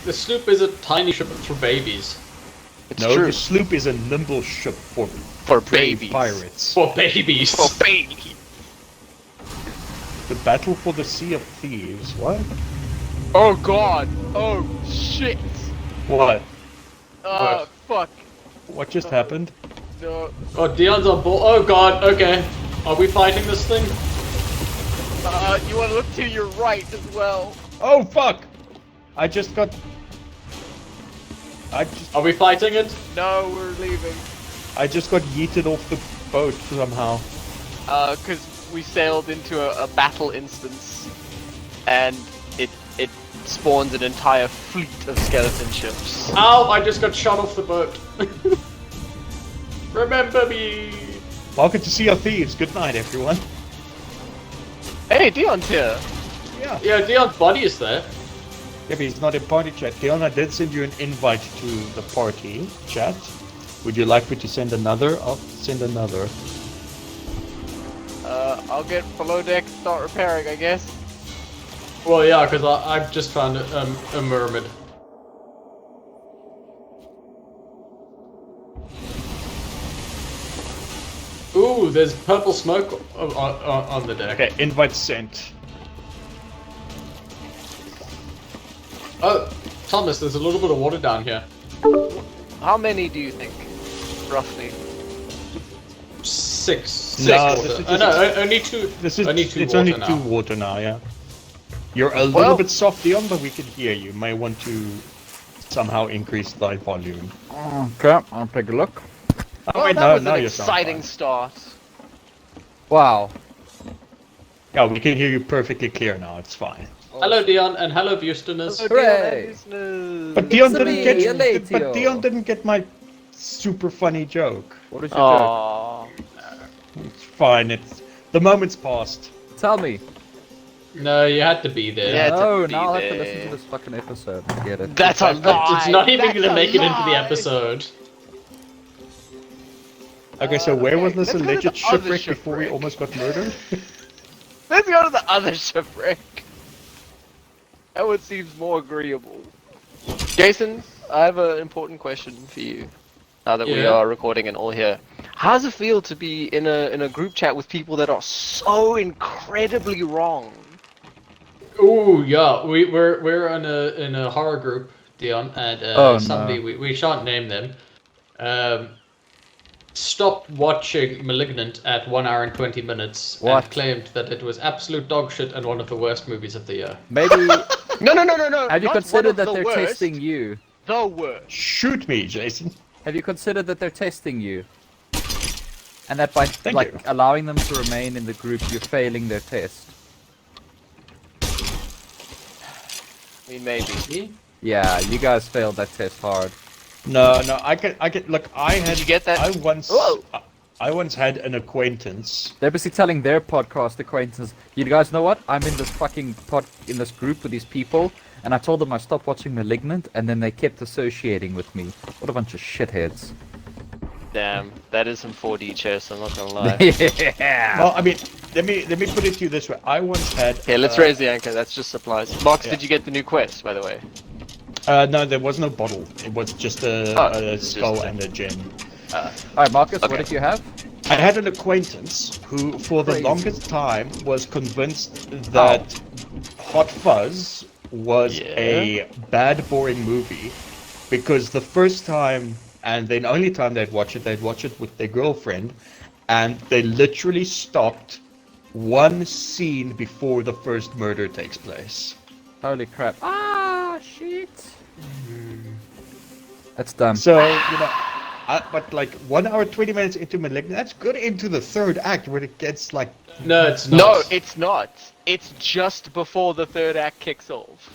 The sloop is a tiny ship for babies. It's No, true. the sloop is a nimble ship for brave babies. pirates. For babies. For babies. The battle for the Sea of Thieves. What? Oh god. Oh shit. What? What? Fuck. What just happened? No. Oh, Dion's on board. Oh god, okay. Are we fighting this thing? You want to look to your right as well. Oh fuck! I just got. Are we fighting it? No, we're leaving. I just got yeeted off the boat somehow. Cause we sailed into a battle instance, and it spawns an entire fleet of skeleton ships. Ow, I just got shot off the boat. Remember me. Welcome to Sea of Thieves. Good night, everyone. Hey, Dion's here. Yeah. Yeah, Dion's body is there. Yeah, but he's not in party chat. Dion, I did send you an invite to the party chat. Would you like me to send another? I'll send another. I'll get below deck and start repairing, I guess. Well, yeah, because I've just found a mermaid. Ooh, there's purple smoke on the deck. Okay, invite sent. Oh, Thomas, there's a little bit of water down here. How many do you think, roughly? Six No, water. this is Oh, just- no, only two. This is only two it's water only now. 2 water now, yeah. You're a Well- little bit soft, Dion, but we can hear you. May want to somehow increase thy volume. Okay, I'll take a look. Oh wait, that no, was now an you sound exciting fine. start. Wow. Yeah, we can hear you perfectly clear now. It's fine. Hello, Dion, and hello, Viewstoners. Hooray! But Dion It's didn't me, get. Elatio. But Dion didn't get my super funny joke. What is your joke? Aww. It's fine. It's the moment's passed. Tell me. No, you had to be there. Yeah. No, to be now I'll have to there. listen to this fucking episode. I get it. That's a lie. It's not even That's gonna a make it into the lie. episode. Okay, so where was okay, this let's go to alleged the other shipwreck before we shipwreck. almost got murdered? Let's go to the other shipwreck. That one seems more agreeable. Jason, I have an important question for you. Now that we Yeah. are recording and all here, how does it feel to be in a group chat with people that are so incredibly wrong? Ooh, yeah, we're in a horror group, Dion, and Oh, no. somebody we shan't name them. Stopped watching *Malignant* at 1 hour and 20 minutes What? and claimed that it was absolute dog shit and one of the worst movies of the year. Maybe. No. Have you not considered one of that the they're worst, testing you? The worst. Shoot me, Jason. Have you considered that they're testing you? And that by Thank you. allowing them to remain in the group, you're failing their test. I mean, maybe. Yeah, you guys failed that test hard. No, I get. Look, I had. Did you get that? Whoa. I once had an acquaintance. They're basically telling their podcast acquaintances, you guys know what? I'm in this fucking in this group with these people, and I told them I stopped watching *Malignant*, and then they kept associating with me. What a bunch of shitheads. Damn, that is some 4D chess. I'm not gonna lie. Yeah. Well, I mean, let me put it to you this way. I once had. Here, let's raise the anchor. That's just supplies. Box, Yeah. did you get the new quest, by the way? No, there was no bottle. It was just a it's skull just a- and a gem. Alright, Marcus, Okay. what did you have? I had an acquaintance who, for the Crazy. longest time, was convinced that Hot Fuzz was Yeah. a bad, boring movie because the first time and then only time they'd watch it with their girlfriend, and they literally stopped one scene before the first murder takes place. Holy crap. Ah, shit. That's dumb. So, you know, but like 1 hour 20 minutes into *Malignant*, that's good into the third act where it gets like. No, it's not. No, it's not. It's just before the third act kicks off.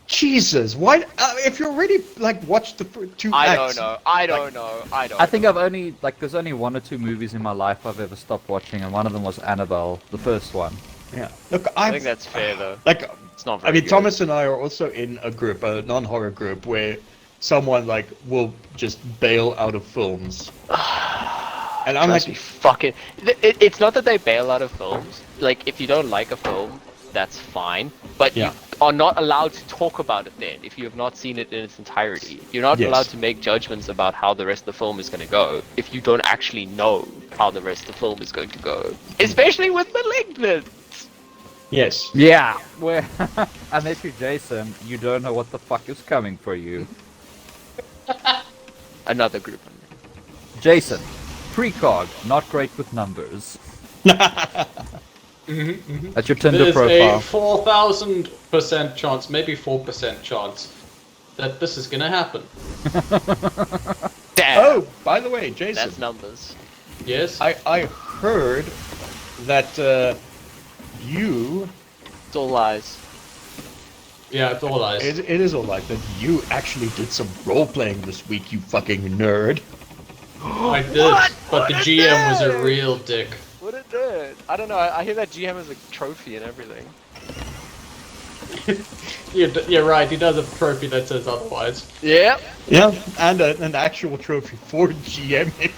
Jesus, why? If you already like watched the two I acts. don't know. I don't know. I think I've only, there's only 1 or 2 movies in my life I've ever stopped watching, and one of them was Annabelle, the first one. Yeah. Look, I think that's fair though. like. It's not I very mean, good. Thomas and I are also in a group, a non-horror group, where someone like will just bail out of films, and I'm Must like, be fucking. It's not that they bail out of films. Like, if you don't like a film, that's fine. But Yeah. you are not allowed to talk about it then if you have not seen it in its entirety. You're not Yes. allowed to make judgments about how the rest of the film is going to go if you don't actually know how the rest of the film is going to go. Especially with Malignant! Yes. Yeah, where unless you're Jason, you don't know what the fuck is coming for you. Another group. Jason, precog, not great with numbers. That's your Tinder There's profile. a 4,000% chance, maybe 4% chance, that this is gonna happen. Damn! Oh, by the way, Jason, That's numbers. Yes? I heard that you, It's all lies. Yeah, it's all lies. it is alright, that you actually did some role-playing this week, you fucking nerd. I did, What? but the What a GM was a nerd! real dick. What a nerd. I don't know, I hear that GM has a trophy and everything. You're right, he does a trophy that says otherwise. Yep. Yeah, and an actual trophy for GMing.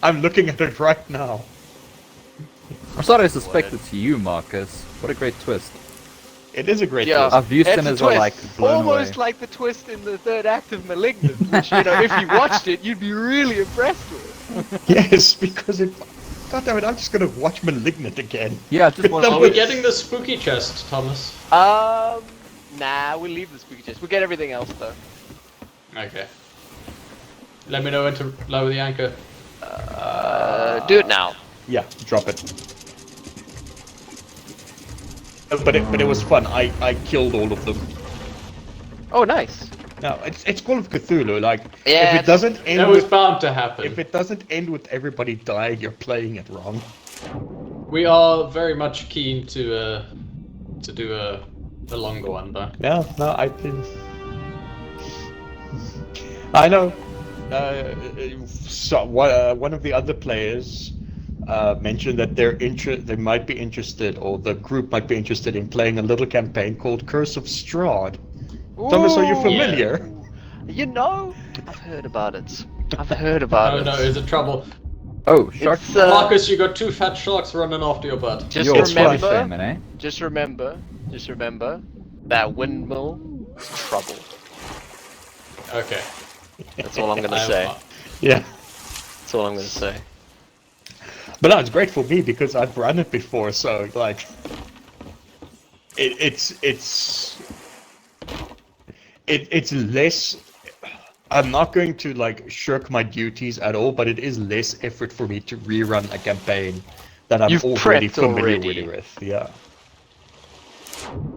I'm looking at it right now. I'm sorry I suspect it's you, Marcus. What a great twist. It is a great Yeah. twist. Our view It's a sinners are twist. like blown Almost away. like the twist in the third act of Malignant, which, you know, if you watched it, you'd be really impressed with. Yes, because it... God damn it, I'm just gonna watch Malignant again. Yeah, just one. Are we getting the spooky chest, Thomas? Nah, we'll leave the spooky chest. We'll get everything else, though. Okay. Let me know when to lower the anchor. Do it now. Yeah, drop it. But it was fun. I killed all of them. Oh, nice. No, it's Call of Cthulhu. Like if Yes. it doesn't end That was with bound to happen. if it doesn't end with everybody dying, you're playing it wrong. We are very much keen to do a longer one, though. No, I didn't. I know. So one of the other players mentioned that they might be interested, or the group might be interested in playing a little campaign called Curse of Strahd. Thomas, are you Ooh. familiar? You know, I've heard about it. I've heard about Oh it. no, is it trouble? Oh, shark. It's, Marcus, you got two fat sharks running after your butt. just Yo, it's fine. remember, shaman, eh? just remember that windmill is trouble. Okay. That's all I'm gonna say. Yeah. That's all I'm gonna say. But no, it's great for me because I've run it before, so like, it's less. I'm not going to like shirk my duties at all, but it is less effort for me to rerun a campaign that I'm You've already prepped familiar already. with. Yeah.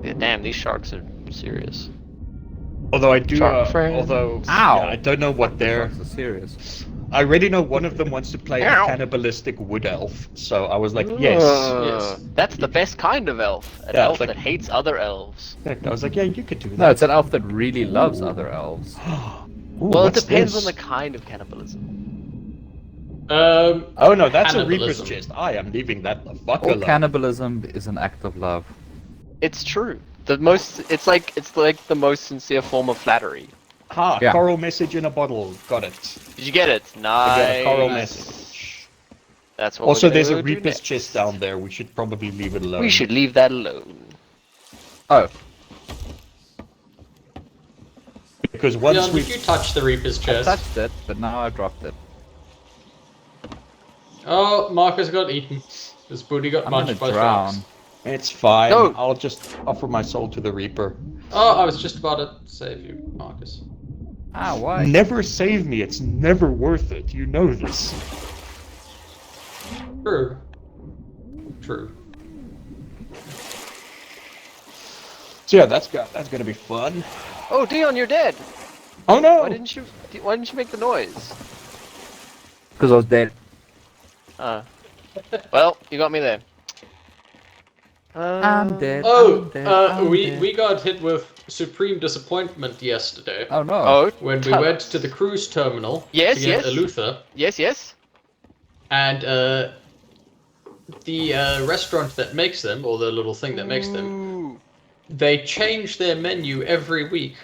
Yeah, damn, these sharks are serious. Although I do, Shark friend. although Ow. yeah, I don't know what they're. Sharks are serious. I already know one of them wants to play a Ow. cannibalistic wood elf, so I was like, yes. Yes. That's the best kind of elf. An Yeah, elf it's like- that hates other elves. I was like, yeah, you could do that. No, it's an elf that really loves other elves. Ooh, Well, it what's depends this? on the kind of cannibalism. Oh no, that's a Reaper's Cannibalism. chest. I am leaving that the fuck All alone. cannibalism is an act of love. It's true. It's like the most sincere form of flattery. Ha! Yeah. Coral message in a bottle. Got it. Did you get it? I Nice. got a coral Nice. message. That's what. Also, we're there's a gonna do Reaper's next. chest down there. We should probably leave it alone. We should leave that alone. Oh, Because once Leon, we did you touch the Reaper's I chest? touched it, but now I dropped it. Oh, Marcus got eaten. His booty got I'm gonna munched by drown. sharks. It's fine. No. I'll just offer my soul to the Reaper. Oh, I was just about to save you, Marcus. Ah, why? Never save me. It's never worth it. You know this. True. True. So yeah, that's gonna be fun. Oh, Dion, you're dead. Oh no! Why didn't you make the noise? Because I was dead. Well, you got me there. I'm dead. Oh, I'm dead, I'm dead. we got hit with supreme disappointment yesterday Oh no. Oh, when we tell- went to the cruise terminal Yes, to get yes. Eluther, Yes. and the restaurant that makes them, or the little thing that makes them, Ooh. they change their menu every week,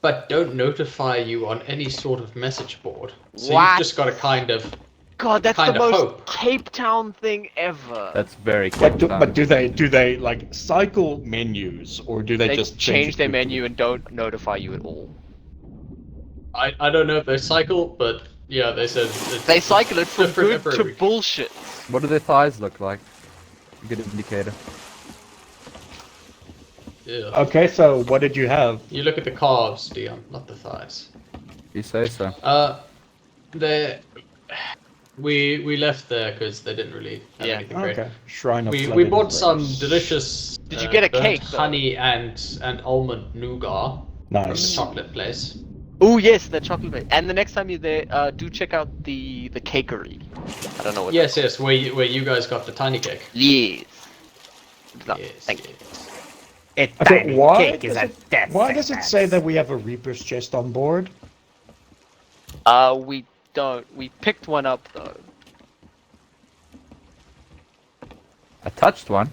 but don't notify you on any sort of message board. So What? you've just got to kind of God, that's the Kinda most hope. Cape Town thing ever. That's very But Cape Town. do they like cycle menus, or do they They just change it their quickly? menu and don't notify you at all. I don't know if they cycle, but yeah, they said it's They cycle it from different good every to week. bullshit. What do their thighs look like? A good indicator. Yeah. Okay, so what did you have? You look at the calves, Dion, not the thighs. You say so. They we left there because they didn't really have Yeah. anything great. Okay, Shrine of We Flooded bought some Rose. delicious. Did you get a burnt cake, though? honey and almond nougat from the Nice. chocolate place. Oh yes, the chocolate bit. And the next time you're there, do check out the cakery. I don't know what. Yes, yes, where you guys got the tiny cake. Yes. No, Yes, thank you. yes. Okay, why does it say that we have a Reaper's chest on board? We don't. We picked one up though. I touched one,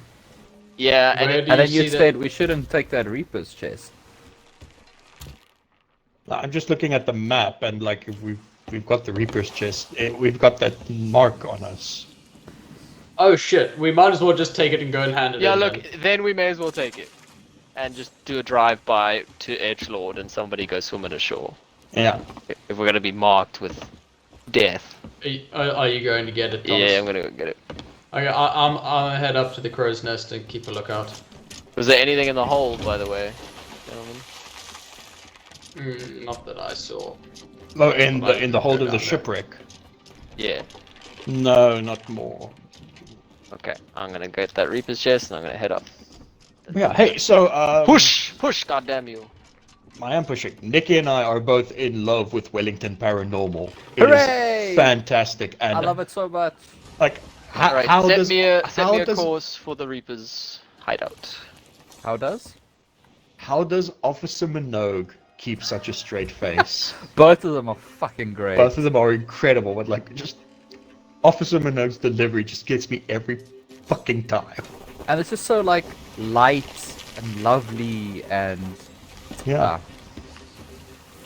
Yeah, and Where it, do and then see you that- said we shouldn't take that Reaper's chest. I'm just looking at the map, and like if we've got the Reaper's chest. We've got that mark on us. Oh shit! We might as well just take it and go and hand it yeah. in. Look, then. then we may as well take it, and just do a drive-by to Edgelord, and somebody go swimming ashore. Yeah. If we're gonna be marked with death. Are you going to get it, Thomas? Yeah, I'm gonna go get it. Okay, I'll head up to the crow's nest and keep a lookout. Was there anything in the hold, by the way, gentlemen? Not that I saw. No, in the hold Go of the down there. shipwreck. Yeah. No, not more. Okay, I'm gonna get that Reaper's chest, and I'm gonna head up. Yeah. Hey, so Push! Push! Goddamn you! I am pushing. Nikki and I are both in love with Wellington Paranormal. It is Hooray! fantastic, and I love it so much. like how, Right, how set does me a how does course for the Reaper's hideout. How does? how does Officer Minogue keep such a straight face? Both of them are fucking great. Both of them are incredible, but like just Officer Minogue's delivery just gets me every fucking time. And it's just so like light and lovely and Yeah.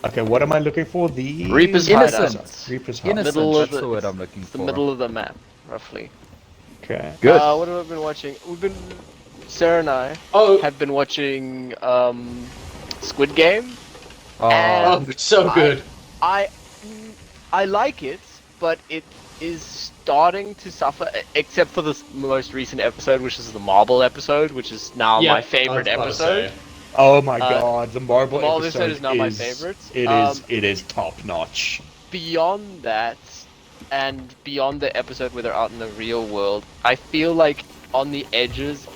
Okay, what am I looking for? The Reaper's Innocent. hideout. Reaper's hideout. innocent. Middle of That's the- the word I'm looking It's for. the middle of the map, roughly. Okay. Good. What have I been watching? Sarah and I Oh, have been watching Squid Game. Oh, oh, it's so good. I like it, but it is starting to suffer, except for this most recent episode, which is the marble episode, which is now Yeah, my favorite I was about to episode. say. Oh my god, the marble the marble episode episode is not my favorite. It is top notch. Beyond that, and beyond the episode where they're out in the real world, I feel like on the edges,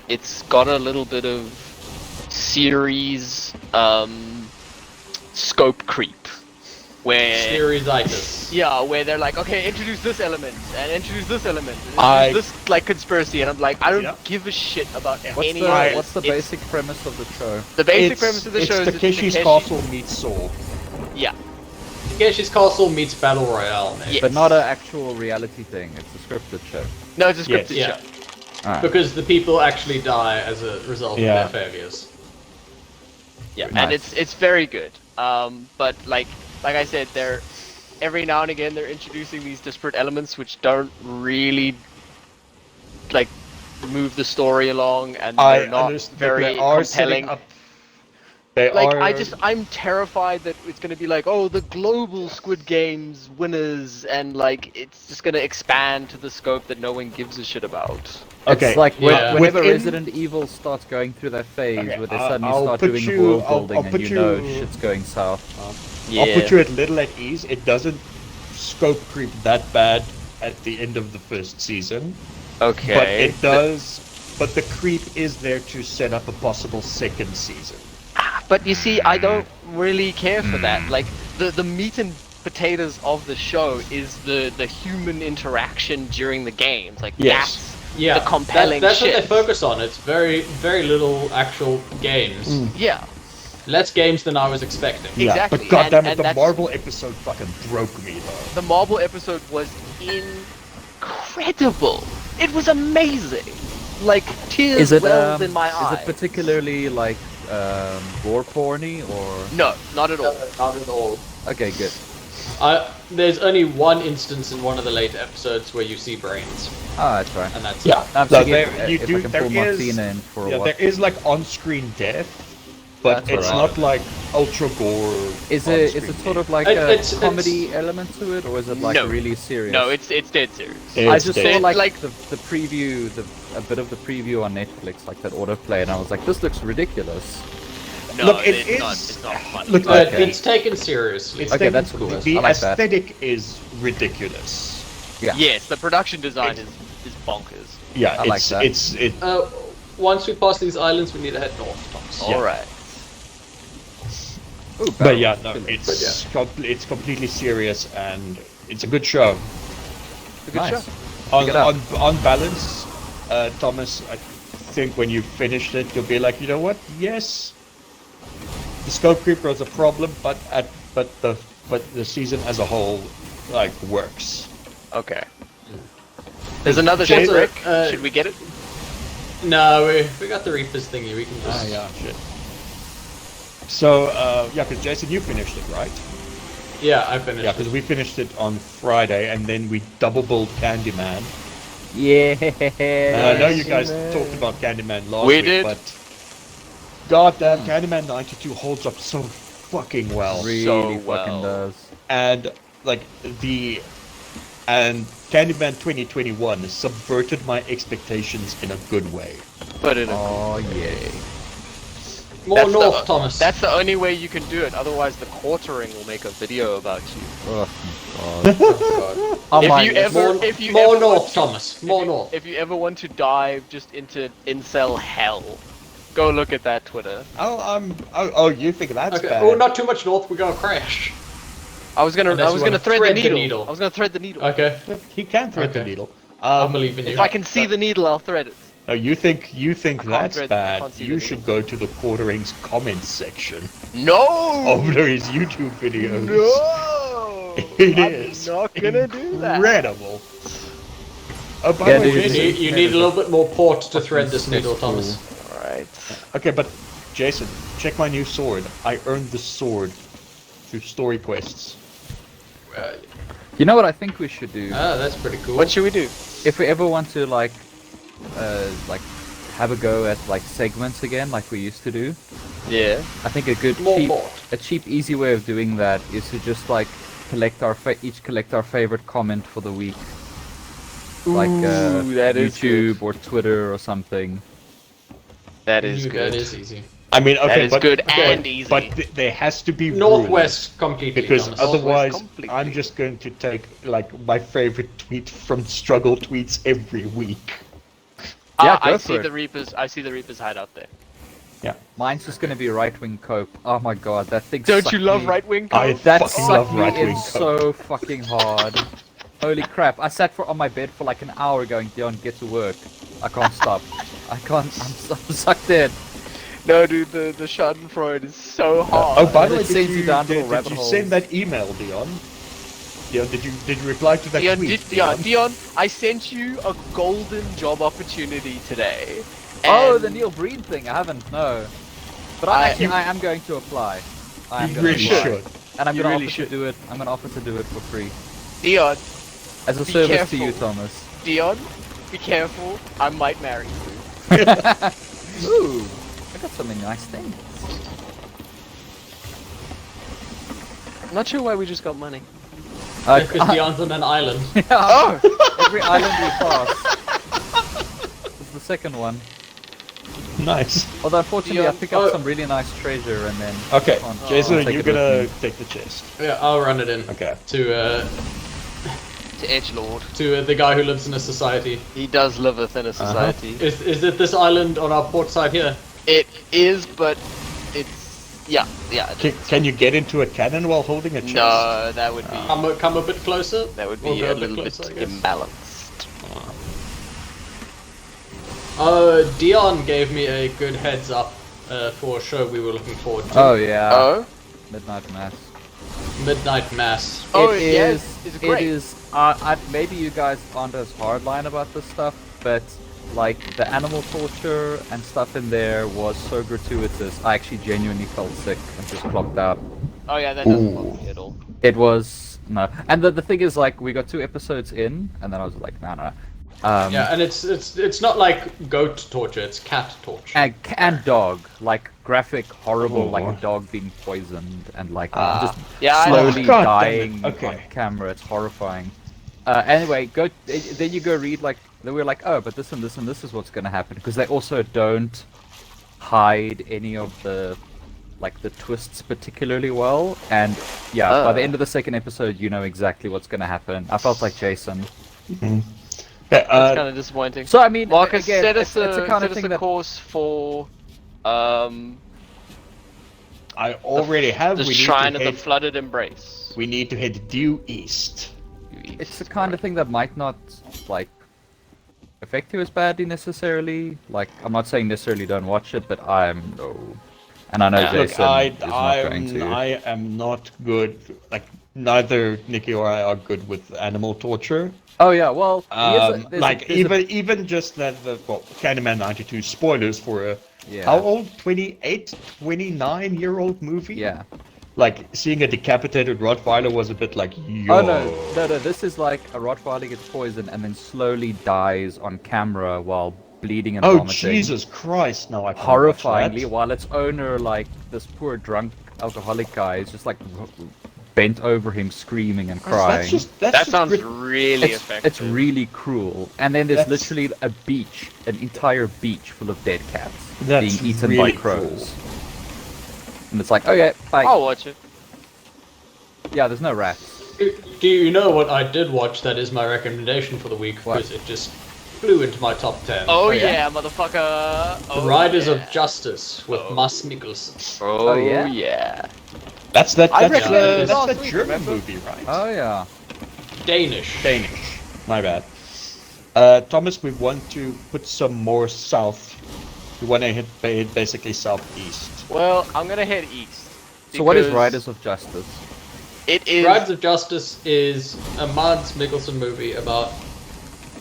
it's got a little bit of series scope creep, where Seriesitis. yeah, where they're like, okay, introduce this element and introduce this element, and I- introduce this like conspiracy, and I'm like, I don't Yeah. give a shit about what's any the of it. what's the It's- basic premise of the show? The basic premise of the show is it's Takeshi's Castle meets Saw. Yeah, Takeshi's Castle meets Battle Royale, man. Yes. But not an actual reality thing. It's a scripted show. no, it's a scripted Yeah. show. Alright. Because the people actually die as a result Yeah. of their failures. Yeah, Nice. and it's very good. But like I said, they're every now and again they're introducing these disparate elements which don't really like move the story along, and I they're not understand very they are compelling. setting up. They Like are. I'm terrified that it's gonna be like, oh, the global Squid Games winners, and like it's just gonna expand to the scope that no one gives a shit about. Okay. It's like Yeah. whenever Within- Resident Evil starts going through that phase Okay, where they I'll- suddenly I'll start put doing you- world I'll- building I'll and put you know you- shit's going south. Yeah. I'll put you at little at ease. It doesn't scope creep that bad at the end of the first season, Okay. but it does. But the creep is there to set up a possible second season. But you see, I don't really care for that. Like the meat and potatoes of the show is the human interaction during the games. Like Yes. Yeah, The compelling that's shit. what they focus on. It's very little actual games. yeah, Less games than I was expecting. Yeah, Exactly, but goddamn it, and the that's- Marvel episode fucking broke me though. the marble episode was incredible. It was amazing. Like tears Is it welled in my eyes. is it particularly like gore porny or No, not at all. Not at all. okay good. There's only one instance in one of the later episodes where you see brains, Oh, that's right. and that's Yeah, I'm no, thinking if I can pull Martina in for a yeah, watch. there is like on-screen death, but That's it's alright. not like ultra gore. Is it on-screen sort of death. like It's- a comedy element to it, or is it like No. really serious? No, it's dead serious. Yeah. I It's just dead. saw like, Like- the preview, a bit of the preview on Netflix, like that autoplay, and I was like, this looks ridiculous. No, Look, it it's not. is- It's not funny. Look, Okay. It's taken seriously. It's Okay, taken- that's cool. The I like that. aesthetic is ridiculous. Yeah. Yes, the production design is bonkers. Yeah, I like it's that. it. Once we pass these islands, we need to head north, Thomas. Yeah. All right. Ooh, But yeah, no, barrel. it's it's completely serious and it's a good show. It's a good Nice. show. On Pick it up. on balance, Thomas, I think when you finished it, you'll be like, you know what? Yes, the scope creep was a problem, but the season as a whole like works. Okay. There's another Shit, shipwreck. uh, Should we get it? No, we got the Reapers thingy. We can just. Yeah, shit. So yeah, because Jason, you finished it, right? Yeah, I finished. Yeah, it. because we finished it on Friday, and then we double billed Candyman. Yeah. And I know you guys talked about Candyman last We week, did. but goddamn, Candyman 92 holds up so fucking well. Really So fucking well. does. And like and Candyman 2021 subverted my expectations in a good way. Put it in. Oh yay. More That's north, the, Thomas. That's the only way you can do it. Otherwise, the quartering will make a video about you. Oh god. Oh, Oh If my you god. ever- more if you more ever north, want- Thomas. More if you, north. If you ever want to dive just into incel hell, go look at that Twitter. Oh, you think that's Okay. bad? Oh, not too much north. We're gonna crash. I was gonna Unless you wanna thread thread the the needle. needle. I was gonna thread the needle. Okay. He can thread the Okay. needle. I believe in you. If I can see the needle, I'll thread it. No, you think can't that's thread- I bad? can't see You the should needle. go to the Quartering's comments section No. over his YouTube videos. No. It I'm is not gonna do that. incredible. Oh, by Yeah, the way, dude, You Jason, need, you need a little bit more port to thread this needle, That's cool. Thomas. All right. okay, but Jason, check my new sword. I earned the sword through story quests. You know what I think we should do? That's pretty cool. What should we do? If we ever want to like have a go at like segments again, like we used to do, Yeah. I think a good More port. cheap, easy way of doing that is to just like collect our favorite comment for the week, like Ooh, that is YouTube or Twitter or something. That is Ooh, good. That is easy. I mean, okay, That is but, good okay, and easy. But there has to be Northwest completely, rules, because Thomas. otherwise, completely. I'm just going to take like my favorite tweet from Struggle Tweets every week. Yeah, I go see for it. the Reapers. I see the Reapers hide out there. Yeah, Mine's just gonna be right wing cope. Oh my god, that thing. Don't sucked you love me. right wing? I That fucking love sucked me right-wing in cope. so fucking hard. Holy crap! I sat on my bed for like an hour going, Dion, get to work. I can't stop. I can't. I'm sucked in. No, dude, the Schadenfreude is so hard. Oh, by and the way, it sends you down little did rabbit you holes. send that email, Dion? Dion, did you reply to that Dion, tweet? Dion, I sent you a golden job opportunity today. Oh, and the Neil Breen thing. I haven't. No. But I- I am going to apply. I am You going really to apply. should. And I'm You gonna really offer should. to do it. I'm gonna offer to do it for free Dion, as a Be service to you, careful. Thomas. Dion, be careful. I might marry you. Ooh, I got so many nice things. I'm not sure why we just got money. Because Dion's on an island. Oh, Every island we pass. This is the second one. Nice. Although unfortunately, I Dion- pick up oh. some really nice treasure and then. Okay, can't- Jason, can't take you're it with gonna me. take the chest. Yeah, I'll run it in Okay. to to Edgelord. the guy who lives in a society. He does live within a society. Is it this island on our port side here? It is, but it's yeah. Can you get into a cannon while holding a chest? No, that would be Come a bit closer. that would We'll be go a little bit closer, I guess. imbalanced. Dion gave me a good heads up for a show we were looking forward to. Oh yeah. Oh, Midnight Mass. Midnight Mass. Oh, It yes, is- it's great. It is. Maybe you guys aren't as hardline about this stuff, but like the animal torture and stuff in there was so gratuitous. I actually genuinely felt sick and just clocked out. oh yeah, that doesn't bother me at all. It was No. And the thing is, like, we got 2 episodes in, and then I was like, no. Yeah, and it's not like goat torture; it's cat torture. And dog, like graphic, horrible, Oh. like a dog being poisoned and like Ah. just Yeah, I slowly Oh, God damn dying it. Okay. on camera. It's horrifying. Anyway, then you go read like then we're like, oh, but this and this and this is what's going to happen because they also don't hide any of the like the twists particularly well. And yeah, by the end of the second episode, you know exactly what's going to happen. I felt like Jason. That's kind of disappointing. So I mean, Marcus, again, set it's us a kind of set us thing a that course for I already have. the We need Shrine to of the head, Flooded Embrace. we need to head due east. it's the kind of thing that might not like affect you as badly necessarily. Like I'm not saying necessarily don't watch it, but and I know Yeah. Look, Jason is not going to. I am not good. Like neither Nikki or I are good with animal torture. Oh yeah, well, Even just that Candyman 92 spoilers for a yeah, how old 28, 29-year-old movie. yeah. Like seeing a decapitated Rottweiler was a bit like yo. Oh no, this is like a Rottweiler gets poisoned and then slowly dies on camera while bleeding and Oh vomiting. Jesus Christ! No, I can't Horrifyingly, watch that. while its owner, like this poor drunk alcoholic guy, is just like bent over him screaming and crying. That sounds really it's effective. really cruel. And then there's That's- literally a beach, an entire beach full of dead cats That's being eaten really by crows. And it's like, okay, bye. I'll watch it. Yeah, there's no rats. Do you know what I did watch that is my recommendation for the week? What? Because it just flew into my top 10. Oh yeah? yeah, motherfucker! The Oh, Riders yeah. of Justice with Mads Mikkelsen. Oh yeah? yeah. That's that. I That's recommended the this last that's the week, German remember? movie, right? Oh yeah. Danish. Danish. My bad. Thomas, we want to put some more south. We want to hit basically southeast. Well, I'm gonna head east. So what is because Riders of Justice? It is. Riders of Justice is a Mads Mikkelsen movie about...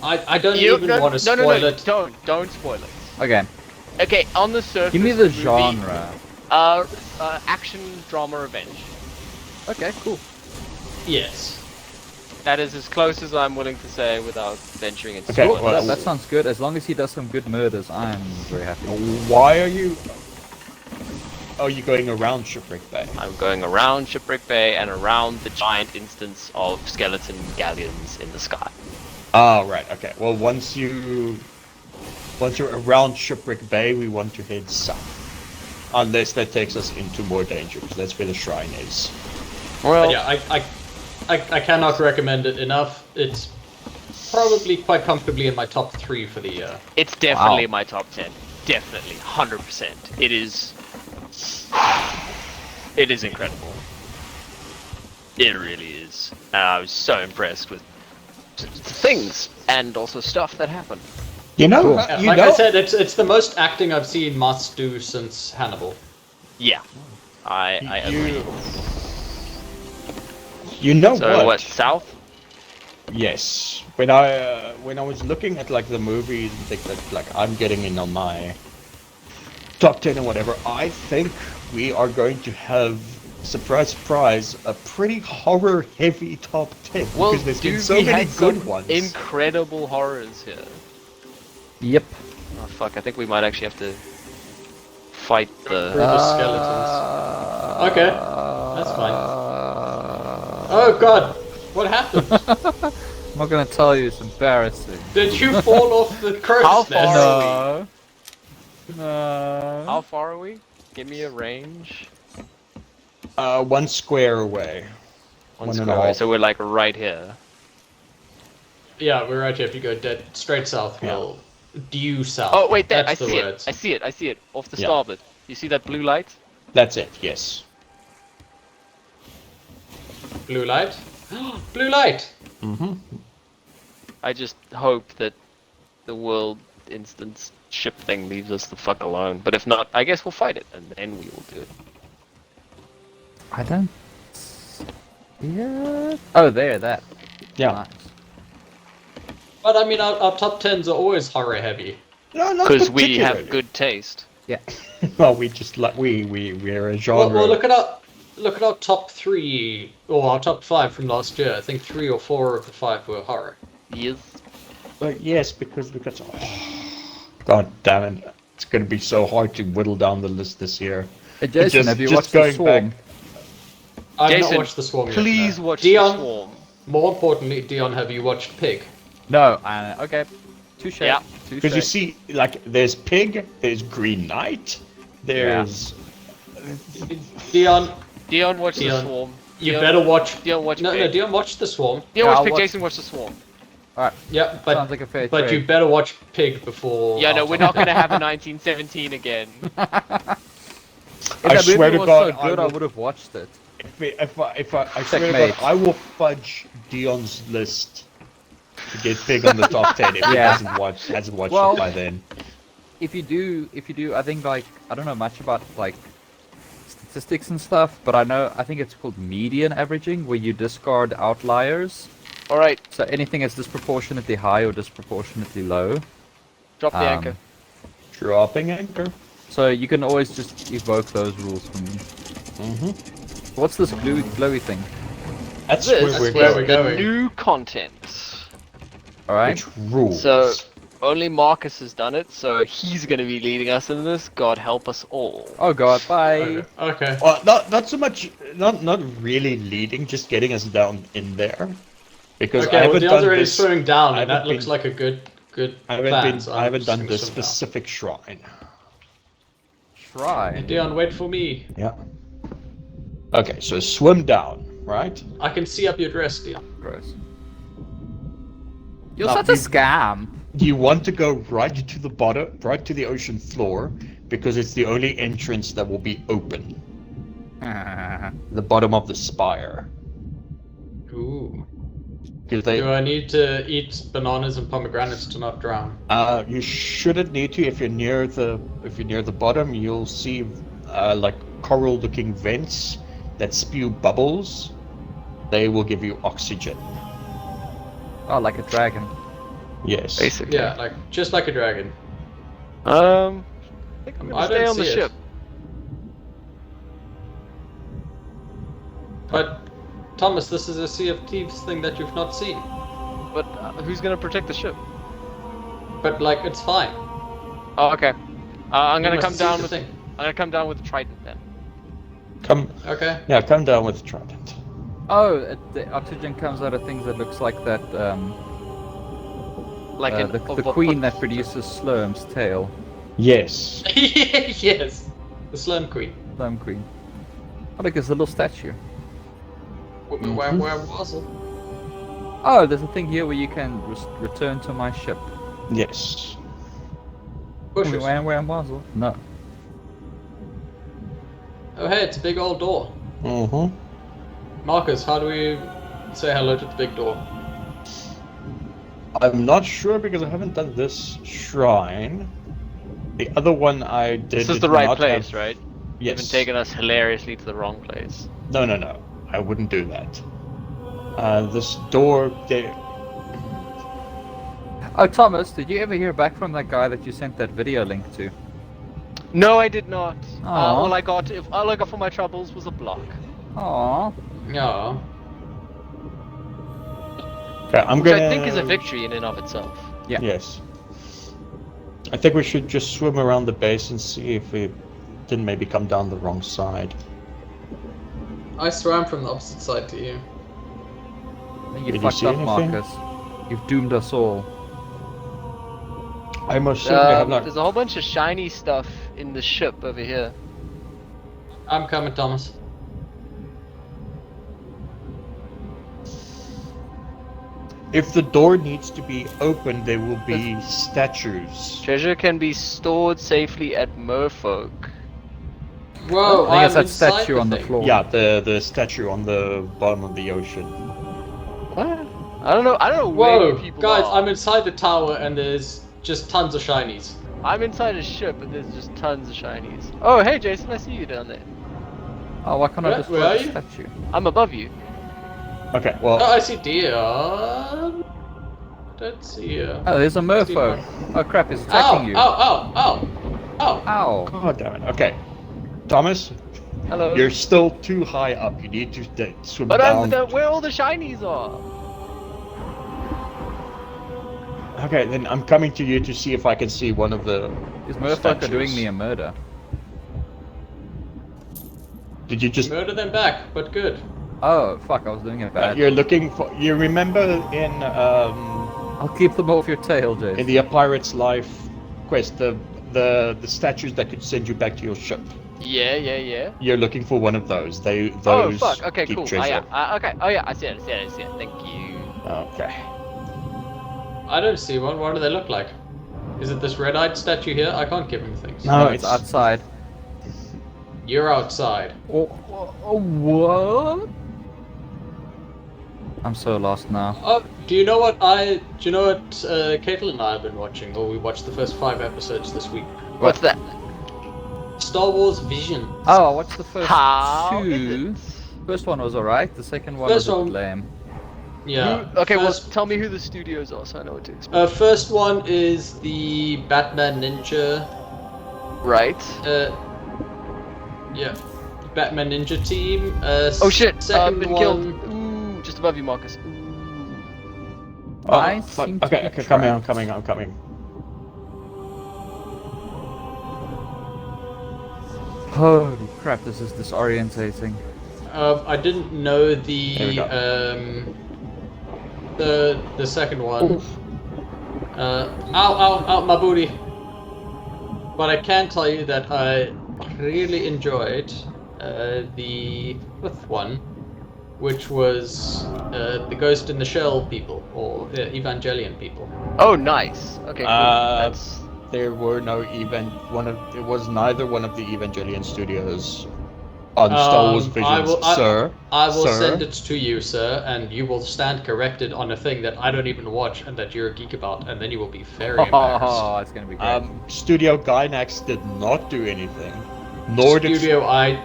I don't even want to spoil it. Don't spoil it. Okay, Okay, on the surface. give me the movie, genre. Action, drama, revenge. Okay, cool. Yes. That is as close as I'm willing to say without venturing into Okay, spoilers. well- That sounds good. As long as he does some good murders, I'm very happy. Why are you? Oh, you're going around Shipwreck Bay. I'm going around Shipwreck Bay and around the giant instance of skeleton galleons in the sky. Ah, right. Okay. Well, once you're around Shipwreck Bay, we want to head south, unless that takes us into more danger, because that's where the shrine is. Well, But yeah, I cannot recommend it enough. It's probably quite comfortably in my top 3 for the year. it's definitely my top 10. Definitely, 100%. It is. It is incredible. It really is. I was so impressed with things and also stuff that happened. You know, Cool. Yeah, you like know. I said, it's the most acting I've seen Mads do since Hannibal. Yeah, I agree. You know So what? south? Yes. When I was looking at like the movies and things that like I'm getting in on my top 10 or whatever, I think we are going to have surprise, a pretty horror heavy top 10 Well, because there's been dude, so we many had some good ones. incredible horrors here. Yep. Oh fuck! I think we might actually have to fight the. River skeletons. Okay, that's fine. Oh god, what happened? I'm not gonna tell you. It's embarrassing. Did you fall off the crow's How nest? far No. No. How far are we? Give me a range. 1 square away. One One and square a away, half. so we're like right here. Yeah, we're right here. If you go dead straight south, we'll due south. Oh wait, there! That's I the see words. it! I see it! Off the Yeah. starboard. You see that blue light? That's it. Yes. Blue light. Blue light. Mm-hmm. I just hope that the world instance ship thing leaves us the fuck alone. But if not, I guess we'll fight it, and then we will do it. I don't. Yeah. Oh, there. That. Yeah. Nice. But I mean, our top 10s are always horror heavy. No, not Because we have particularly. good taste. Yeah. Well, we just like we're a Well, genre. look at look at our top 3, or our top 5 from last year. I think 3 or 4 of the 5 were horror. Yes. But yes, because we got so... God damn it. It's going to be so hard to whittle down the list this year. Hey, Jason, Just- have you just watched The going Swarm? back- I've Jason, not watched The Swarm yet. Please no. watch Dion, The Swarm. more importantly, Dion, have you watched Pig? No, okay. Touche. Yeah. Touche. Because you see, like, there's Pig, there's Green Knight, there's... Dion, Dion, watch The Dion, Swarm. you Dion, better watch... Dion, watch No, Pig. no, Dion, watch The Swarm. Dion, Yeah, watch I'll Pig. watch- Jason, watch The Swarm. Alright, Yeah, but sounds like a fair but trade. you better watch Pig before... Yeah, no, our we're top not gonna have a 1917 again. If I that swear movie to was God, so good, I will- would have watched it. If I swear to God, Checkmate. I will fudge Dion's list to get Pig on the top 10 if he Yeah. hasn't watched Well- it by then. If you do, I think like I don't know much about like statistics and stuff, but I think it's called median averaging, where you discard outliers. All right, So anything that's disproportionately high or disproportionately low. drop the anchor. Dropping anchor. So you can always just evoke those rules from me. Mm-hmm. What's this glowy thing? That's This where we're is where going. we're the going. new content. Alright. Which rules? So only Marcus has done it, so he's gonna be leading us in this. God help us all. Oh god, bye. Okay. Well, not so much, not really leading, just getting us down in there. Because I Okay, well, haven't Dion's done already this. swimming down, I and that haven't looks been- like a good I plan. haven't, so I I'm haven't just done gonna the swim down. specific shrine. Try. Dion, wait for me. Yeah. Okay, so swim down, right? I can see up your dress, Dion. Gross. You're Now, such a you- scam. You want to go right to the bottom, right to the ocean floor, because it's the only entrance that will be open. The bottom of the spire. Ooh. Because they, Do I need to eat bananas and pomegranates to not drown? you shouldn't need to. If you're near the bottom, you'll see like coral-looking vents that spew bubbles. They will give you oxygen. Oh, like a dragon. Yes. Basically. Yeah, like just like a dragon. I think I'm I gonna stay don't on the see it. ship. But Thomas, this is a Sea of Thieves thing that you've not seen. But who's gonna protect the ship? But like, it's fine. Oh, okay. I'm You gonna must come see down the with. thing. I'm gonna come down with the Trident then. Come, Okay. yeah, come down with the trident. Oh, the oxygen comes out of things that looks like that, Like the queen that produces Slurm's tail. Yes. Yes. The Slurm Queen. Slurm queen. Oh, look, there's a little statue. Where was it? Oh, there's a thing here where you can return to my ship. Yes. Bushes. Where was it? No. Oh hey, it's a big old door. Mm-hmm. Marcus, how do we say hello to the big door? I'm not sure because I haven't done this shrine. The other one I did. This is did the right not place, have- right? Yes. You've been taking us hilariously to the wrong place. No. I wouldn't do that. This door there. Oh, Thomas, did you ever hear back from that guy that you sent that video link to? No, I did not. Aw. All I got for my troubles was a block. Aww. Yeah. Okay, I'm Which gonna. I think is a victory in and of itself. Yeah. Yes. I think we should just swim around the base and see if we didn't maybe come down the wrong side. I swam from the opposite side to you. I think you Did you fucked see up, anything? Marcus. You've doomed us all. I most certainly have not. There's a whole bunch of shiny stuff in the ship over here. I'm coming, Thomas. If the door needs to be opened, there will be statues. Treasure can be stored safely at Merfolk. Whoa, I think it's I'm that statue inside on the thing. floor. Yeah, the statue on the bottom of the ocean. What? I don't know where Whoa, you people guys, are. I'm inside the tower and there's just tons of shinies. I'm inside a ship and there's just tons of shinies. Oh, hey Jason, I see you down there. Oh, why can't I Where destroy are the you? statue? I'm above you. Okay, Oh, well, I see Dion. Don't see you. Oh, there's a merfolk. Oh crap, it's attacking you. Ow! Ow. God damn it. Okay, Thomas, Hello. You're still too high up. You need to swim But down. where all the shinies are. Okay, then I'm coming to you to see if I can see one of the Is motherfucker doing statues. me a murder? Did you just... Murder them back, but good. Oh, fuck, I was doing it bad. you're looking for... You remember I'll keep them off your tail, Jace. in the A Pirate's Life quest, the statues that could send you back to your ship? Yeah. You're looking for one of those. Oh Those fuck. Okay, keep cool. treasure. Okay. Oh yeah. I see it. Thank you. Okay. I don't see one. What do they look like? Is it this red-eyed statue here? I can't give him things. No, No, it's outside. You're outside. What? I'm so lost now. Oh, do you know what Caitlin and I have been watching? Or we watched the first 5 episodes this week. What's that? Star Wars Vision. Oh, I watched the first How two. is it? First one was alright, the second one First was a one- bit lame. Yeah. Okay. First, Well, tell me who the studios are, so I know what to expect. first one is the Batman Ninja. Right. Yeah. Batman Ninja team. Oh shit! Second Been one. killed. Ooh, just above you, Marcus. Ooh. I fuck. seem to Okay, be coming, I'm trapped. coming. Holy crap, this is disorientating. I didn't know There we go. the second one. Ow, my booty. But I can tell you that I really enjoyed the 5th one, which was the Ghost in the Shell people, or Evangelion people. Oh, nice. Okay, cool. That's There were no it was neither one of the Evangelion studios on Star Wars Visions, sir. I will sir. send it to you, sir, and you will stand corrected on a thing that I don't even watch and that you're a geek about, and then you will be very embarrassed. Oh, it's gonna be great. Studio Gainax did not do anything, nor did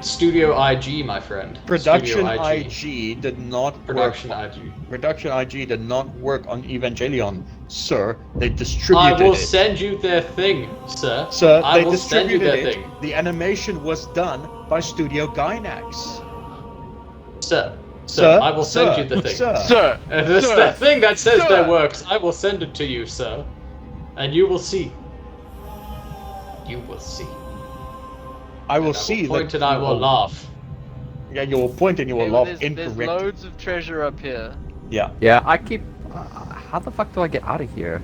Studio IG, my friend. Production Studio IG did not Production work. IG. Production IG did not work on Evangelion, sir. They I distributed will it. send you their thing, sir. Sir, I they will send you distributed their it. thing. The animation was done by Studio Gainax. Sir, Sir, I will send you the thing. Sir. This Sir. the thing that says Sir. that works. I will send it to you, sir, and you will see. You will see. I will And see point that. and I will laugh. Yeah, you will point and you will Okay, laugh there's incorrectly. loads of treasure up here. Yeah. Yeah, I keep... how the fuck do I get out of here?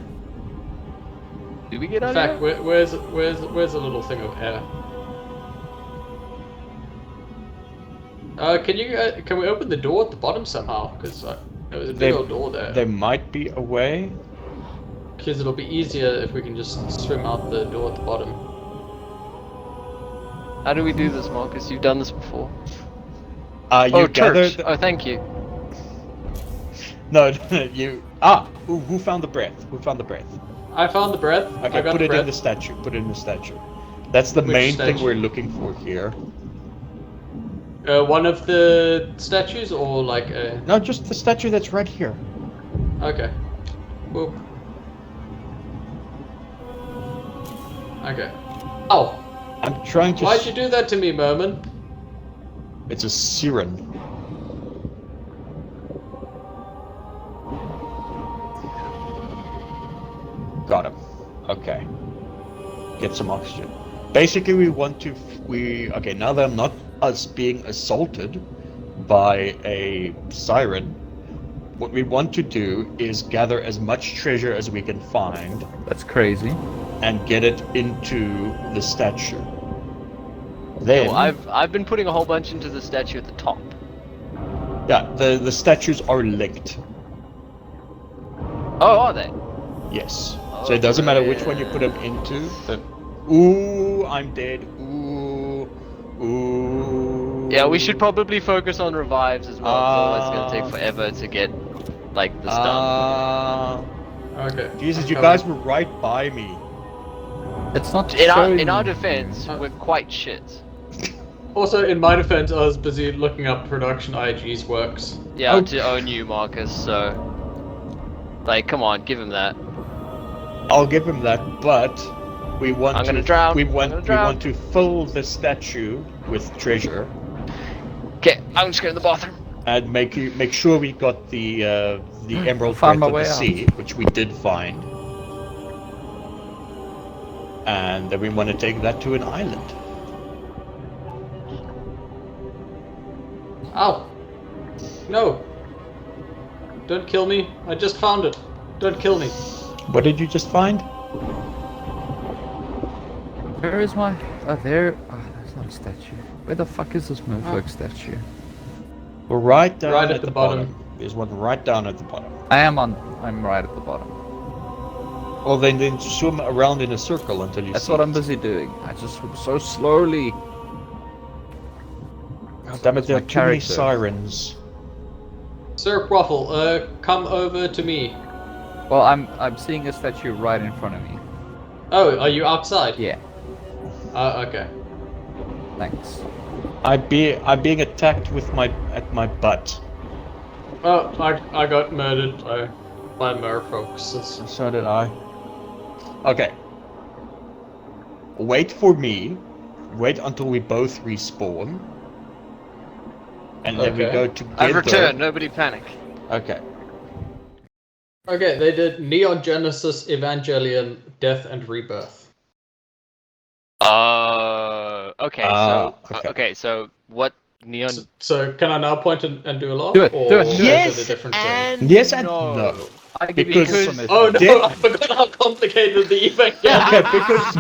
Do we get In out fact, of here? where's a little thing of air? Can we open the door at the bottom somehow? Because there was a big old door there. There might be a way. Because it'll be easier if we can just swim out the door at the bottom. How do we do this, Marcus? You've done this before. You church. gathered. Oh, thank you. No, you. Who found the breath? Who found the breath? I found the breath. Okay, I got put the it breath. in the statue. Put it in the statue. That's the Which main thing statue? we're looking for here. One of the statues, or like No, just the statue that's right here. Okay. Boop. Okay. Oh, I'm trying to. why'd you do that to me, Merman? It's a siren. Got him. Okay. Get some oxygen. Basically, we want to. Okay, now that I'm not us being assaulted by a siren, what we want to do is gather as much treasure as we can find That's crazy. and get it into the statue. Then, Well, I've been putting a whole bunch into the statue at the top. yeah, the statues are linked. Oh, are they? Yes. So it doesn't matter which one you put them into. Ooh, I'm dead. Ooh. Yeah, we should probably focus on revives as well. Otherwise, it's gonna take forever to get like this done. Okay. Jesus, I'm you coming. guys were right by me. It's not In showing our me. defense, we're quite shit. Also, in my defense, I was busy looking up Production IG's works. Yeah, Oh. to own you, Marcus. So, like, come on, give him that. I'll give him that, but we want I'm to. gonna drown. We I'm want. gonna We drown. want to fill the statue with treasure, Okay, I'm just going to the bathroom. And make sure we got the Emerald Found Breath my of the way out. Sea, which we did find. And then we want to take that to an island. Ow! No! Don't kill me. I just found it. Don't kill me. What did you just find? Where is my... Oh, there... Oh, that's not a statue. Where the fuck is this Merfolk statue? We're right down Right at the bottom. There's one right down at the bottom. I'm right at the bottom. Well, then swim around in a circle until you That's see what it. I'm busy doing. I just swim so slowly. God damn it, there are My too many character. sirens. Sir Waffle, come over to me. Well, I'm seeing a statue right in front of me. Oh, are you outside? Yeah, Okay. thanks. I'm being attacked with my butt. Oh, I got murdered by merfolks. So did I. Okay. Wait for me. Wait until we both respawn. And then we Okay. go together. I've returned, nobody panic. Okay. Okay, they did Neon Genesis, Evangelion, Death and Rebirth. Okay, okay. so what Neon... So can I now point and do a laugh? Do it, Or do it, do is it. Yes, it a different thing? and Yes and no. no. I give you Because- permission. Oh no, Death- I forgot how complicated the Evangelion. Okay, because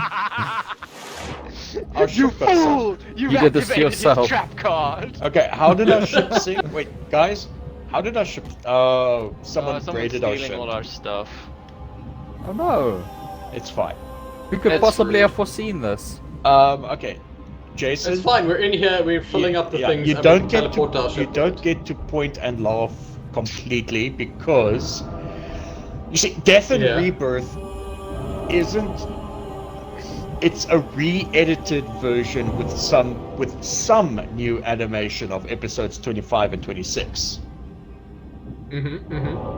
our You ship got sunk. fool! You did this to activated his yourself. trap card! Okay, how did our ship sink? Wait, guys, how did our ship? Oh, someone Someone's raided our stealing ship. all our stuff. Oh no. It's fine. Who could That's possibly rude. have foreseen this? Okay, Jason. It's fine, we're in here, we're filling up the things You and don't we get teleport our to you ship. don't get to point and laugh completely because you see, Death and Yeah. Rebirth isn't. It's a re-edited version with some new animation of episodes 25 and 26.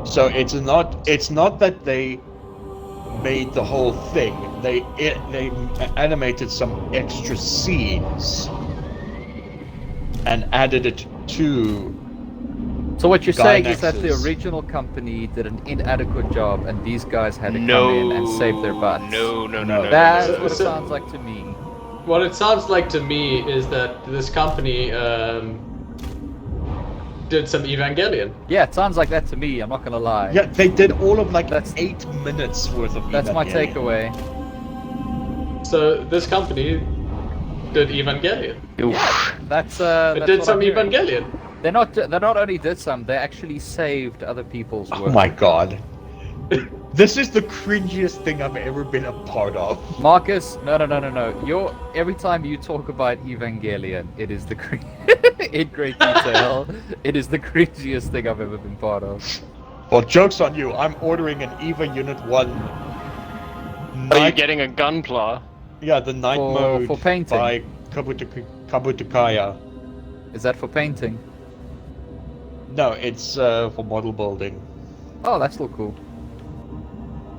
So it's not that they made the whole thing. They animated some extra scenes and added it to. So what you're saying is that the Gainax's. original company did an inadequate job, and these guys had to come in and save their butts. No. That's no. what it So- sounds like to me. What it sounds like to me is that this company did some Evangelion. Yeah, it sounds like that to me. I'm not gonna lie. Yeah, they did all of like That's- 8 minutes worth of. That's my Evangelion. takeaway. So this company did Evangelion. That's It did what some I'm hearing. Evangelion. They not only did some, they actually saved other people's work. Oh my god. This is the cringiest thing I've ever been a part of. Marcus, no. Every time you talk about Evangelion, it is the in great detail. It is the cringiest thing I've ever been part of. Well, joke's on you. I'm ordering an EVA Unit 1. Are you Night, getting a gunpla? yeah, the night For- mode for painting? by Kabutakaya. Is that for painting? No, it's for model building. Oh, that's still cool.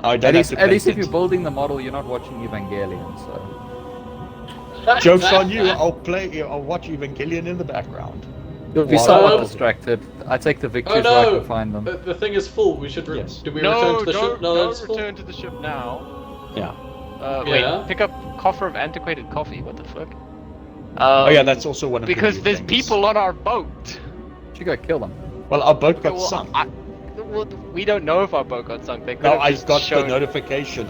I don't have to At least paint if you're it. building the model, you're not watching Evangelion. So Joke's on you. I'll watch Evangelion in the background. you'll be Wow. somewhat Oh. distracted. I take the Oh victories where I no! can find them. The thing is full. We should. Yes. Do we return to the ship? No, that's don't full. return to the ship now. Yeah. Yeah. Wait, pick up coffer of antiquated coffee. What the fuck? Oh yeah, that's also one of the because new there's things. people on our boat. You gotta kill them. Well, our boat got Well, sunk. well, we don't know if our boat got sunk. They could No, have I just got shown... the notification.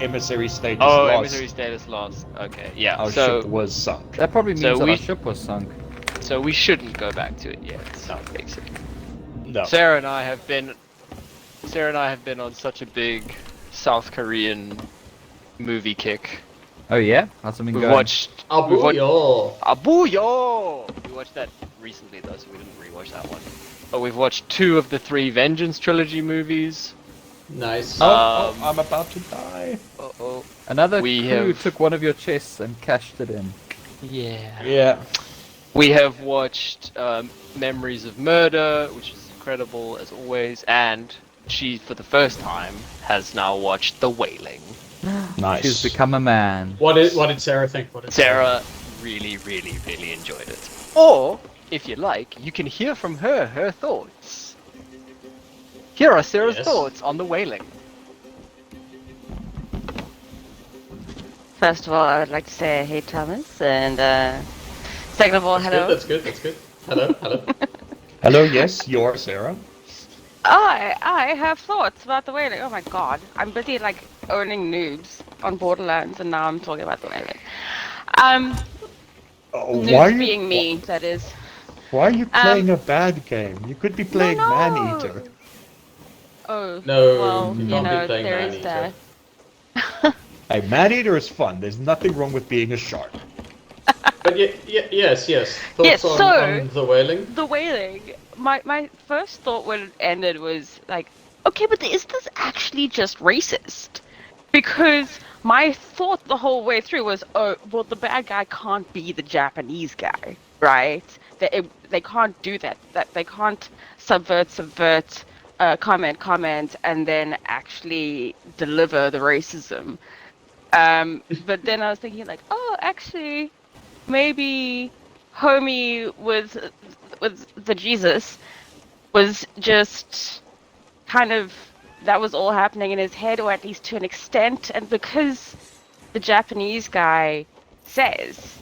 Emissary status Oh, lost. emissary status lost. Okay, yeah. Our so, ship was sunk. That probably means So that we- our ship was sunk. so we shouldn't go back to it yet. No. Basically. No. Sarah and I have been on such a big South Korean movie kick. Oh yeah, how's it been We've going? watched Abuyo. Abuyo! We watched that recently though, so we didn't rewatch that one. But we've watched 2 of the 3 Vengeance trilogy movies. Nice. Oh, Um, I'm about to die. Uh-oh. Another We crew have- took one of your chests and cashed it in. Yeah. Yeah. We have watched Memories of Murder, which is incredible as always, and she, for the first time, has now watched The Wailing. Nice. She's become a man. What did Sarah think? Sarah really enjoyed it. Or, if you like, you can hear from her thoughts. Here are Sarah's Yes. thoughts on the whaling. First of all, I would like to say hey, Thomas, and second of all, hello. That's good. Hello. Hello, yes, you're Sarah. I have thoughts about the whaling. Oh my god, I'm busy like owning noobs on Borderlands, and now I'm talking about the whaling. Why are Noobs you? being me, that is. Why are you playing a bad game? You could be playing no. Maneater. Oh, No, well, you you can't be know, playing there is Maneater. that. Hey, Maneater is fun. There's nothing wrong with being a shark. But yes. Thoughts Yes, on, so- on the whaling? The whaling. My first thought when it ended was like, okay, but is this actually just racist? Because my thought the whole way through was, oh, well, the bad guy can't be the Japanese guy, right? They can't do that. That they can't subvert, comment, and then actually deliver the racism. But then I was thinking like, oh, actually, maybe homie with the Jesus was just kind of that was all happening in his head, or at least to an extent, and because the Japanese guy says,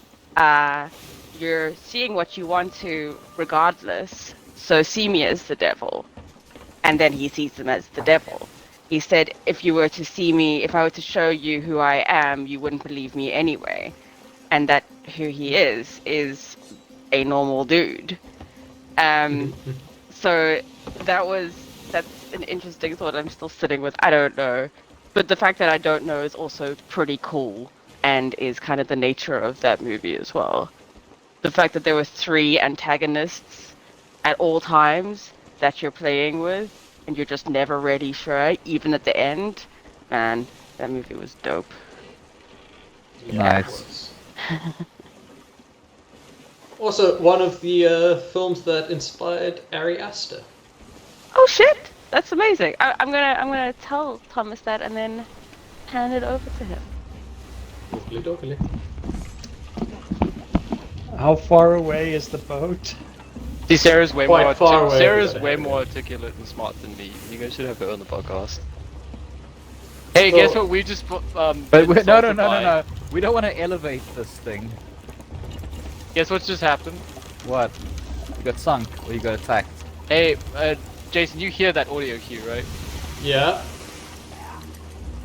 you're seeing what you want to regardless, so see me as the devil. And then he sees him as the devil. He said, if you were to see me, if I were to show you who I am, you wouldn't believe me anyway. And that who he is a normal dude. So that's an interesting thought I'm still sitting with. I don't know. But the fact that I don't know is also pretty cool and is kind of the nature of that movie as well. The fact that there were 3 antagonists at all times that you're playing with and you're just never really sure, even at the end. Man, that movie was dope. Yeah, it Nice. was. Also, one of the films that inspired Ari Aster. Oh shit! That's amazing. I'm gonna tell Thomas that and then hand it over to him. Dookly. How far away is the boat? See, Sarah's way Quite more far away, Sarah's but way anyway. more articulate and smart than me. You guys should have her on the podcast. Hey, So- guess what? We just But been no. assaulted by- No. We don't want to elevate this thing. Guess what's just happened? What? You got sunk or you got attacked? Hey, Jason, you hear that audio cue, right? Yeah.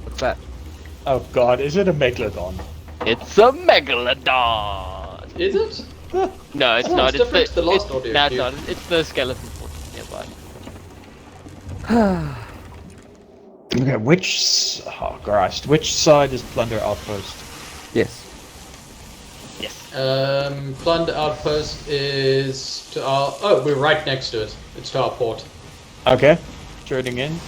What's that? Oh god, is it a Megalodon? It's a megalodon. Is it? No, it's Oh, not. it's different to the last it's, audio no, it's cue. not. It's the skeleton nearby. Okay, oh Christ, which side is Plunder Outpost? Yes. Yes. Plunder Outpost is to our... Oh, we're right next to it. It's to our port. Okay, turning in.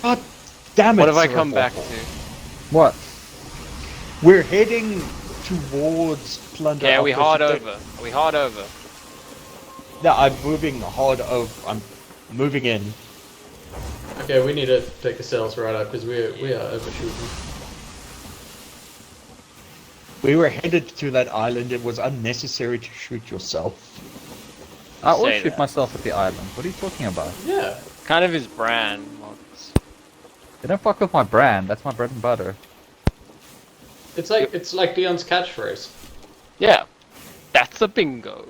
God damn it! What have I Sir come back Paul. to? What? We're heading towards Plunder Yeah, are we hard Outpost. over? Are we hard over? No, I'm moving hard over. I'm moving in. Okay, we need to take the sails right up because we are overshooting. We were headed to that island. It was unnecessary to shoot yourself. I always Say shoot that. myself at the island. What are you talking about? Yeah. Kind of his brand, Marcus. You don't fuck with my brand. That's my bread and butter. It's like Dion's catchphrase. Yeah, that's a bingo.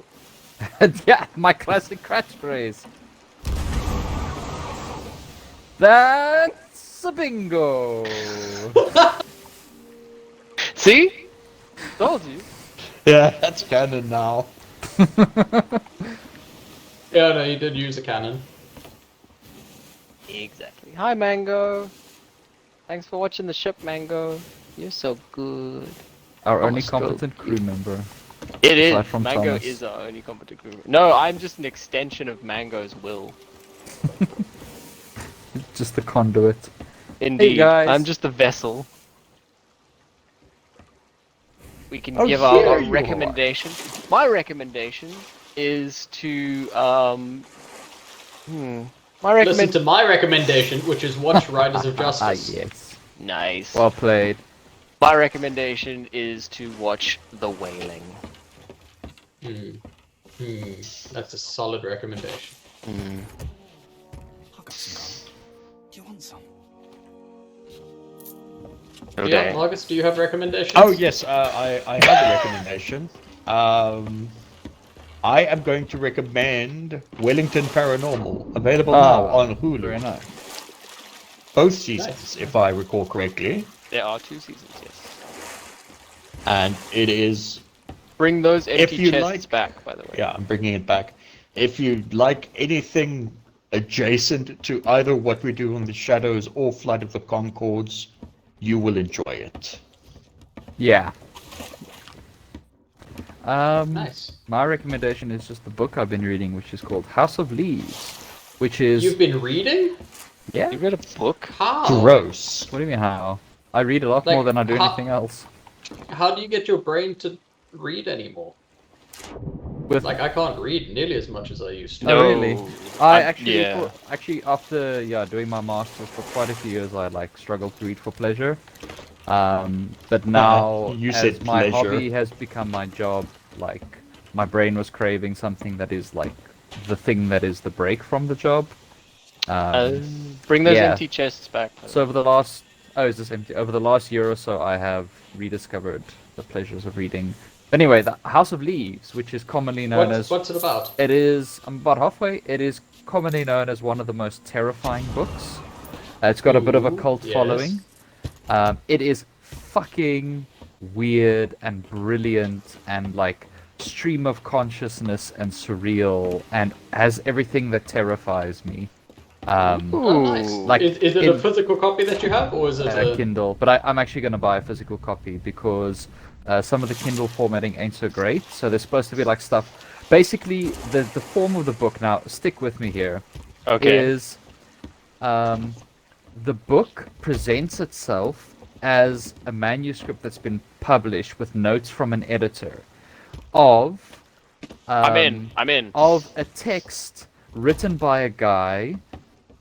Yeah, my classic catchphrase. That's a bingo. See? Told you. Yeah, that's canon now. Yeah, no, you did use a cannon. Exactly. Hi, Mango. Thanks for watching the ship, Mango. You're so good. Our I'ma only stroke competent crew member. It Aside is. from Mango Thomas. is our only competent crew. No, I'm just an extension of Mango's will. Just the conduit. Indeed. guys. I'm just a vessel. We can Oh, give our here you recommendation. My recommendation is to My Listen recommend. to my recommendation, which is watch Riders of Justice. Yes. Nice. Well played. My recommendation is to watch The Wailing. That's a solid recommendation. I'll go some gum. Do you want some? Okay. Yeah, Marcus, do you have recommendations? Oh yes, I have a recommendation. I am going to recommend Wellington Paranormal, available now on Hulu. Very nice. Both seasons, Nice. if I recall correctly, There are 2 seasons, yes. and it is. Bring those empty you chests like- back, by the way. Yeah, I'm bringing it back. If you like anything adjacent to either What We Do in the Shadows or Flight of the Conchords, you will enjoy it. Yeah. Nice. My recommendation is just the book I've been reading, which is called House of Leaves, which is You've been reading? yeah. You read a book? How? Gross. What do you mean how? I read a lot Like, more than I do how- anything else. How do you get your brain to read anymore? With Like, I can't read nearly as much as I used to. Oh, really? I- I actually, yeah. actually after doing my masters for quite a few years, I like struggled to read for pleasure. But now, You as said my pleasure. hobby has become my job, like my brain was craving something that is like the thing that is the break from the job. Bring those yeah. empty chests back. by the So over the last is this empty? Over the last year or so, I have rediscovered the pleasures of reading. Anyway, the House of Leaves, which is commonly known as What's it about? it is. I'm about halfway. It is commonly known as one of the most terrifying books. It's got a bit of a Ooh, cult yes. following. It is fucking weird and brilliant and like stream of consciousness and surreal and has everything that terrifies me. Oh, nice. Like, is it a in- physical copy that you have, or is it a... Kindle, but I'm actually going to buy a physical copy because some of the Kindle formatting ain't so great. So there's supposed to be like stuff. Basically, the form of the book. Now, stick with me here. Okay. Is the book presents itself as a manuscript that's been published with notes from an editor of. I'm in. Of a text written by a guy.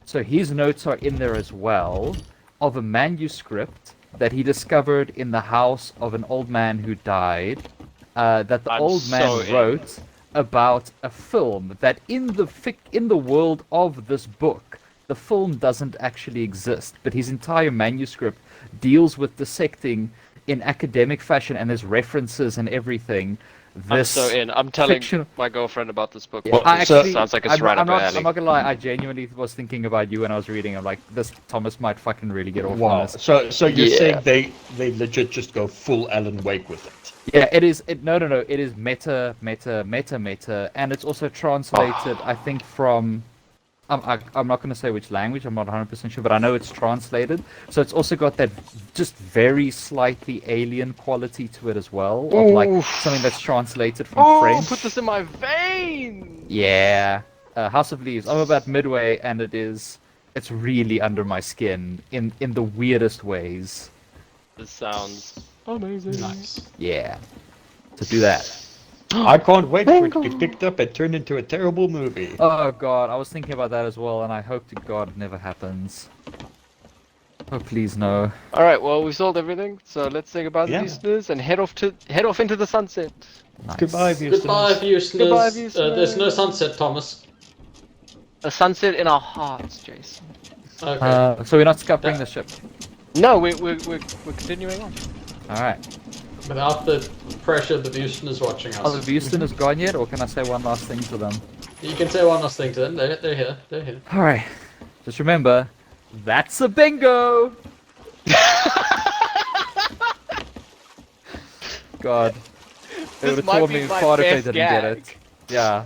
So his notes are in there as well, of a manuscript that he discovered in the house of an old man who died, that the I'm old man so in. wrote about a film that in the world of this book, the film doesn't actually exist, but his entire manuscript deals with dissecting in academic fashion, and there's references and everything. I'm so in. I'm telling fictional- my girlfriend about this book. Well, I so- actually, sounds like it's right I'm up her not, alley. I'm not gonna lie, I genuinely was thinking about you when I was reading. I'm like, this Thomas might fucking really get off on Wow. this. So you're Yeah. saying they legit just go full Alan Wake with it? Yeah, it is. No. It is meta, and it's also translated. I think from. I'm not going to say which language. I'm not 100% sure, but I know it's translated. So it's also got that just very slightly alien quality to it as well, of like Oof. something that's translated from Oh, French. put this in my vein. Yeah, House of Leaves. I'm about midway, and it's really under my skin in the weirdest ways. This sounds amazing. Nice. Yeah, to do that. I can't wait for it to get picked up and turned into a terrible movie. Oh god, I was thinking about that as well, and I hope to God it never happens. Oh please no. All right. Well, we sold everything, so let's say goodbye to Yeah. the listeners and head off into the sunset. Nice. Goodbye, Houston. Goodbye, Houstoners. Goodbye, Houstoners. There's no sunset, Thomas. A sunset in our hearts, Jason. Okay. So we're not scuppering the ship. No, we're continuing on. All right. Without the pressure that Houston is watching Oh, us. the Houston is gone yet, or can I say one last thing to them? You can say one last thing to them. They're here. They're here. All right. Just remember, that's a bingo. God. They This would have might told be me my far if they best didn't get gag. it. Yeah.